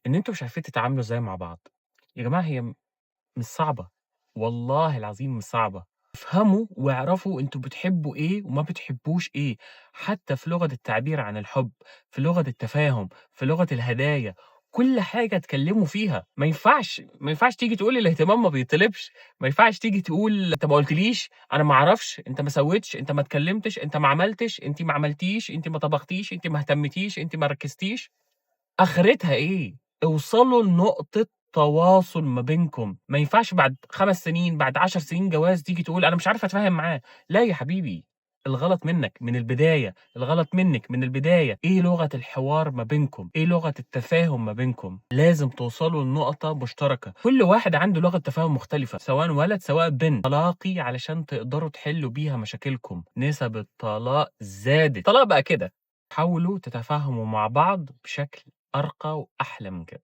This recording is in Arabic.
إن أنتم مش عارفين تتعاملوا إزاي مع بعض. يا جماعة هي مش صعبة، والله العظيم مش صعبة. افهموا واعرفوا أنتم بتحبوا إيه وما بتحبوش إيه، حتى في لغة التعبير عن الحب، في لغة التفاهم، في لغة الهدايا، كل حاجة اتكلموا فيها. ما ينفعش تيجي تقول لي الاهتمام ما بيطلبش، ما ينفعش تيجي تقول أنت ما قُلتليش، أنا ما أعرفش، أنت ما سويتش، أنت ما اتكلمتش، أنت ما عملتش، أنتِ ما عملتيش، أنتِ ما طبختيش، أنتِ ما اهتمتيش، أنتِ ما ركزتيش. آخرتها إيه؟ اوصلوا لنقطة تواصل ما بينكم، ما ينفعش بعد 5 سنين، بعد 10 سنين جواز تيجي تقول أنا مش عارف أتفاهم معاه. لا يا حبيبي، الغلط منّك من البداية، الغلط منِّك من البداية. إيه لغة الحوار ما بينكم؟ إيه لغة التفاهم ما بينكم؟ لازم توصلوا لنقطة مشتركة، كل واحد عنده لغة تفاهم مختلفة، سواء ولد سواء بنت. تلاقي علشان تقدروا تحلّوا بيها مشاكلكم. نسب الطلاق زادت، الطلاق بقى كده. حاولوا تتفاهموا مع بعض بشكل أرقى وأحلى من كده.